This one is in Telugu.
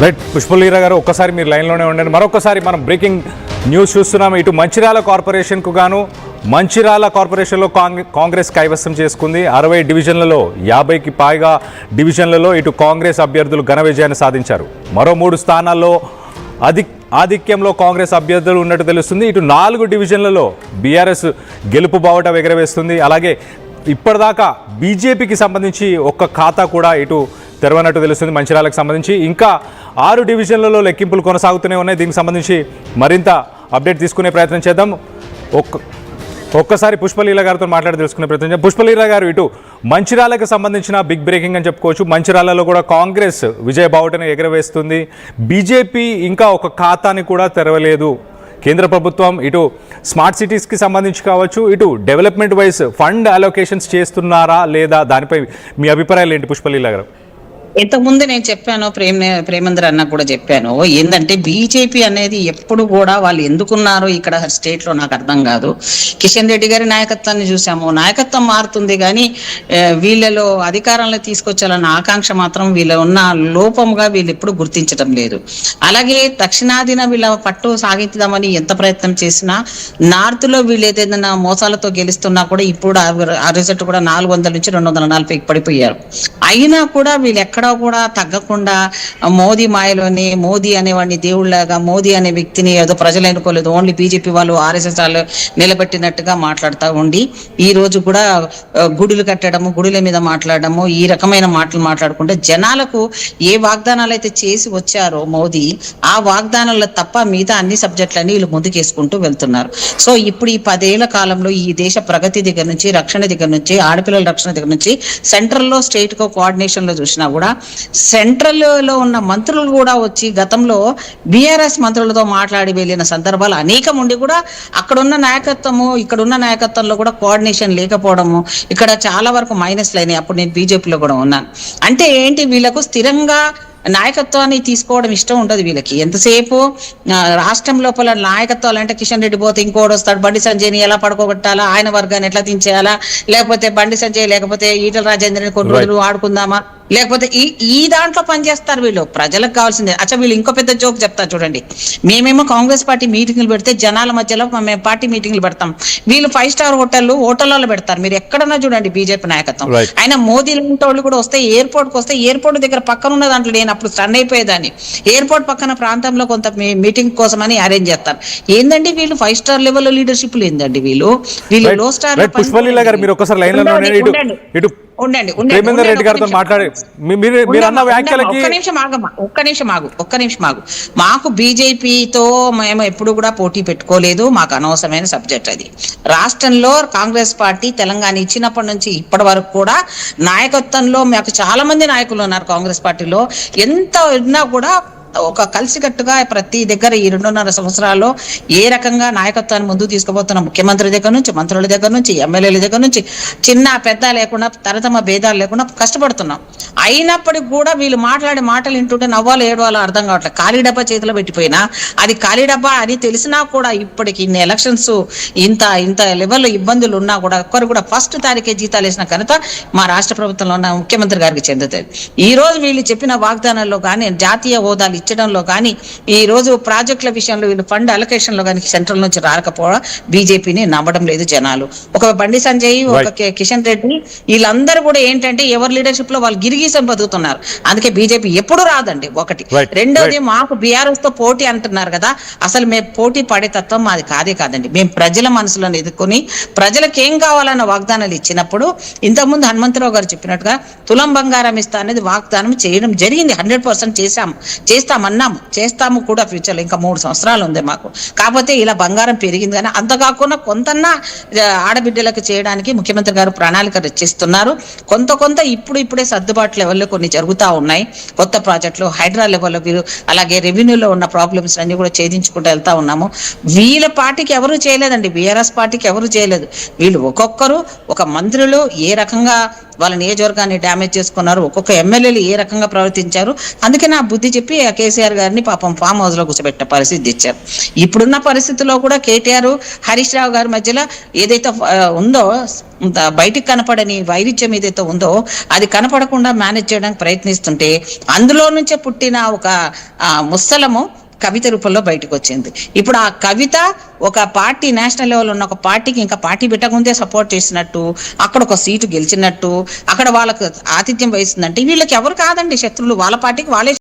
రైట్ పుష్పలీరా గారు ఒక్కసారి మీరు లైన్లోనే ఉండండి. మరొకసారి మనం బ్రేకింగ్ న్యూస్ చూస్తున్నాం. ఇటు మంచిర్యాల కార్పొరేషన్కు గాను మంచిర్యాల కార్పొరేషన్లో కాంగ్రెస్ కైవసం చేసుకుంది. 60 డివిజన్లలో 50కి పైగా డివిజన్లలో ఇటు కాంగ్రెస్ అభ్యర్థులు ఘన విజయాన్ని సాధించారు. మరో 3 స్థానాల్లో ఆధిక్యంలో కాంగ్రెస్ అభ్యర్థులు ఉన్నట్టు తెలుస్తుంది. ఇటు 4 డివిజన్లలో బీఆర్ఎస్ గెలుపు బావుట ఎగరవేస్తుంది. అలాగే ఇప్పటిదాకా బీజేపీకి సంబంధించి ఒక్క ఖాతా కూడా ఇటు తెరవనట్టు తెలుస్తుంది. మంచిర్యాలకు సంబంధించి ఇంకా 6 డివిజన్లలో లెక్కింపులు కొనసాగుతూనే ఉన్నాయి. దీనికి సంబంధించి మరింత అప్డేట్ తీసుకునే ప్రయత్నం చేద్దాం. ఒక్కసారి పుష్పలీల గారితో మాట్లాడి తెలుసుకునే ప్రయత్నం చేద్దాం. పుష్పలీల గారు, ఇటు మంచిర్యాలకు సంబంధించిన బిగ్ బ్రేకింగ్ అని చెప్పుకోవచ్చు. మంచిర్యాలలో కూడా కాంగ్రెస్ విజయ బావుటను ఎగరవేస్తుంది. బీజేపీ ఇంకా ఒక ఖాతాని కూడా తెరవలేదు. కేంద్ర ప్రభుత్వం ఇటు స్మార్ట్ సిటీస్కి సంబంధించి కావచ్చు, ఇటు డెవలప్మెంట్ వైజ్ ఫండ్ అలొకేషన్స్ చేస్తున్నారా లేదా, దానిపై మీ అభిప్రాయాలు ఏంటి పుష్పలీల గారు? ఇంతకుముందు నేను చెప్పాను, ప్రేమేంద్ర అన్న కూడా చెప్పాను, ఏంటంటే బీజేపీ అనేది ఎప్పుడు కూడా వాళ్ళు ఎందుకున్నారో ఇక్కడ స్టేట్ లో నాకు అర్థం కాదు. కిషన్ రెడ్డి గారి నాయకత్వాన్ని చూసాము, నాయకత్వం మారుతుంది కానీ వీళ్ళలో అధికారంలో తీసుకొచ్చాలన్న ఆకాంక్ష మాత్రం వీళ్ళ ఉన్న లోపంగా వీళ్ళు ఎప్పుడు గుర్తించడం లేదు. అలాగే దక్షిణాదిన వీళ్ళ పట్టు సాగించుదామని ఎంత ప్రయత్నం చేసినా నార్త్ లో వీళ్ళు ఏదైనా మోసాలతో గెలుస్తున్నా కూడా ఇప్పుడు ఆ రిజల్ట్ కూడా 400 నుంచి 240కి పడిపోయారు. అయినా కూడా వీళ్ళు ఎక్కడ కూడా తగ్గకుండా మోదీ మాయలోని, మోదీ అనేవాడిని దేవుళ్లాగా, మోదీ అనే వ్యక్తిని ఏదో ప్రజలు ఎన్నుకోలేదు, ఓన్లీ బీజేపీ వాళ్ళు ఆర్ఎస్ఎస్ వాళ్ళు నిలబెట్టినట్టుగా మాట్లాడుతూ ఉండి ఈ రోజు కూడా గుడులు కట్టడము, గుడుల మీద మాట్లాడడము, ఈ రకమైన మాటలు మాట్లాడుకుంటే జనాలకు ఏ వాగ్దానాలు అయితే చేసి వచ్చారో మోదీ, ఆ వాగ్దానాల్లో తప్ప మిగతా అన్ని సబ్జెక్టులన్నీ వీళ్ళు ముందుకేసుకుంటూ వెళ్తున్నారు. సో ఇప్పుడు ఈ 10 ఏళ్ల కాలంలో ఈ దేశ ప్రగతి దగ్గర నుంచి, రక్షణ దగ్గర నుంచి, ఆడపిల్లల రక్షణ దగ్గర నుంచి, సెంట్రల్ లో స్టేట్ కో కోఆర్డినేషన్ లో చూసినా కూడా సెంట్రల్ లో ఉన్న మంత్రులు కూడా వచ్చి గతంలో బీఆర్ఎస్ మంత్రులతో మాట్లాడి వెళ్ళిన సందర్భాలు అనేకం ఉండి కూడా అక్కడున్న నాయకత్వము, ఇక్కడున్న నాయకత్వంలో కూడా కోఆర్డినేషన్ లేకపోవడము, ఇక్కడ చాలా వరకు మైనస్లు అయినాయి. అప్పుడు నేను బీజేపీలో కూడా ఉన్నాను. అంటే ఏంటి, వీళ్ళకు స్థిరంగా నాయకత్వాన్ని తీసుకోవడం ఇష్టం ఉండదు వీళ్ళకి. ఎంతసేపు రాష్ట్రం లోపల నాయకత్వాలు అంటే కిషన్ రెడ్డి పోతే ఇంకోటి వస్తాడు, బండి సంజయ్ని ఎలా పడుకోబెట్టాలా, ఆయన వర్గాన్ని ఎట్లా దించేయాలా, లేకపోతే బండి సంజయ్ లేకపోతే ఈటల రాజేంద్రని కొన్ని రోజులు ఆడుకుందామా, లేకపోతే ఈ దాంట్లో పనిచేస్తారు వీళ్ళు. ప్రజలకు కావాల్సిందే. అచ్చా, వీళ్ళు ఇంకో పెద్ద జోక్ చెప్తారు చూడండి. మేమేమో కాంగ్రెస్ పార్టీ మీటింగ్లు పెడితే జనాల మధ్యలో మేము పార్టీ మీటింగ్లు పెడతాం, వీళ్ళు 5 స్టార్ హోటల్లో పెడతారు. మీరు ఎక్కడన్నా చూడండి బీజేపీ నాయకత్వం. ఆయన మోదీ లాంటి వాళ్ళు కూడా వస్తే ఎయిర్పోర్ట్ కి వస్తే ఎయిర్పోర్ట్ దగ్గర పక్కన ఉన్న దాంట్లో నేను అప్పుడు స్టన్ అయిపోయేదాన్ని. ఎయిర్పోర్ట్ పక్కన ప్రాంతంలో కొంత మీటింగ్ కోసం అని అరేంజ్ చేస్తారు. ఏందండి వీళ్ళు 5 స్టార్ లెవెల్ లీడర్షిప్ ఏందండి వీళ్ళు లో స్టార్. పుష్పలీల గారు, మీరు ఒకసారి లైన్ లో ఉండండి. రెడ్డి గారితో మాట్లాడి ఒక్క నిమిషం ఆగు. మాకు బీజేపీతో మేము ఎప్పుడు కూడా పోటీ పెట్టుకోలేదు, మాకు అనవసరమైన సబ్జెక్ట్ అది. రాష్ట్రంలో కాంగ్రెస్ పార్టీ తెలంగాణ ఇచ్చినప్పటి నుంచి ఇప్పటి వరకు కూడా నాయకత్వంలో మాకు చాలా మంది నాయకులు ఉన్నారు కాంగ్రెస్ పార్టీలో. ఎంత ఉన్నా కూడా ఒక కలిసికట్టుగా ప్రతి దగ్గర ఈ 2.5 సంవత్సరాల్లో ఏ రకంగా నాయకత్వాన్ని ముందుకు తీసుకుపోతున్న ముఖ్యమంత్రి దగ్గర నుంచి, మంత్రుల దగ్గర నుంచి, ఎమ్మెల్యేల దగ్గర నుంచి, చిన్న పెద్ద లేకుండా తరతమ భేదాలు లేకుండా కష్టపడుతున్నాం. అయినప్పటికీ కూడా వీళ్ళు మాట్లాడే మాటలు వింటుంటే నవ్వాలో ఏడవాలో అర్థం కావట్లేదు. ఖాళీ డబ్బా చేతిలో పెట్టిపోయినా అది ఖాళీ డబ్బా అని తెలిసినా కూడా ఇప్పటికి ఇన్ని ఎలక్షన్స్ ఇంత లెవెల్లో ఇబ్బందులు ఉన్నా కూడా ఒక్కరు కూడా ఫస్ట్ తారీఖే జీతాలు వేసిన ఘనత మా రాష్ట్ర ప్రభుత్వంలో ఉన్న ముఖ్యమంత్రి గారికి చెందుతుంది. ఈ రోజు వీళ్ళు చెప్పిన వాగ్దానాల్లో కానీ, జాతీయ హోదాలు ఇచ్చడంలో కానీ, ఈ రోజు ప్రాజెక్టుల విషయంలో వీళ్ళు ఫండ్ అలొకేషన్ లో కానీ సెంట్రల్ నుంచి రాకపోవడం బీజేపీని నమ్మడం లేదు జనాలు. ఒక బండి సంజయ్, ఒక కిషన్ రెడ్డి, వీళ్ళందరూ కూడా ఏంటంటే ఎవరి లీడర్షిప్ లో వాళ్ళు గిరిగీసం బతుకుతున్నారు. అందుకే బీజేపీ ఎప్పుడు రాదండి. ఒకటి. రెండోది, మాకు బీఆర్ఎస్ తో పోటీ అంటున్నారు కదా, అసలు మేము పోటీ పడే తత్వం మాది కాదండి. మేము ప్రజల మనసులను ఎదుర్కొని ప్రజలకు ఏం కావాలన్న వాగ్దానాలు ఇచ్చినప్పుడు, ఇంతకుముందు హనుమంతరావు గారు చెప్పినట్టుగా తులం బంగారం ఇస్తా అనేది వాగ్దానం చేయడం జరిగింది. 100% చేస్తాము కూడా ఫ్యూచర్లో. ఇంకా 3 సంవత్సరాలు ఉంది మాకు. కాకపోతే ఇలా బంగారం పెరిగింది కానీ అంత కాకుండా కొంతన్నా ఆడబిడ్డలకు చేయడానికి ముఖ్యమంత్రి గారు ప్రణాళిక రచిస్తున్నారు. కొంత ఇప్పుడే సర్దుబాటు లెవెల్లో కొన్ని జరుగుతూ ఉన్నాయి. కొత్త ప్రాజెక్టులు హైడ్రా లెవెల్లో వీరు, అలాగే రెవెన్యూలో ఉన్న ప్రాబ్లమ్స్ అన్ని కూడా ఛేదించుకుంటూ వెళ్తా ఉన్నాము. వీళ్ళ పార్టీకి ఎవరు చేయలేదండి, బీఆర్ఎస్ పార్టీకి ఎవరు చేయలేదు. వీళ్ళు ఒక్కొక్కరు ఒక మంత్రులు ఏ రకంగా వాళ్ళ నియోజకవర్గాన్ని డ్యామేజ్ చేసుకున్నారు, ఒక్కొక్క ఎమ్మెల్యేలు ఏ రకంగా ప్రవర్తించారు. అందుకే నా బుద్ధి చెప్పి ఆ కేసీఆర్ గారిని పాపం ఫామ్ హౌస్ లో కూర్చోబెట్టే పరిస్థితి ఇచ్చారు. ఇప్పుడున్న పరిస్థితుల్లో కూడా కేటీఆర్ హరీష్ రావు గారి మధ్యలో ఏదైతే ఉందో బయటికి కనపడని వైరుధ్యం ఏదైతే ఉందో అది కనపడకుండా మేనేజ్ చేయడానికి ప్రయత్నిస్తుంటే అందులో నుంచే పుట్టిన ఒక ముస్సలము కవిత రూపంలో బయటకు వచ్చింది. ఇప్పుడు ఆ కవిత ఒక పార్టీ నేషనల్ లెవెల్ ఉన్న ఒక పార్టీకి ఇంకా పార్టీ పెట్టకముందే సపోర్ట్ చేసినట్టు, అక్కడ ఒక సీటు గెలిచినట్టు, అక్కడ వాళ్ళకు ఆతిథ్యం వహిస్తుందంటే వీళ్ళకి ఎవరు కాదండి శత్రువులు, వాళ్ళ పార్టీకి వాళ్ళే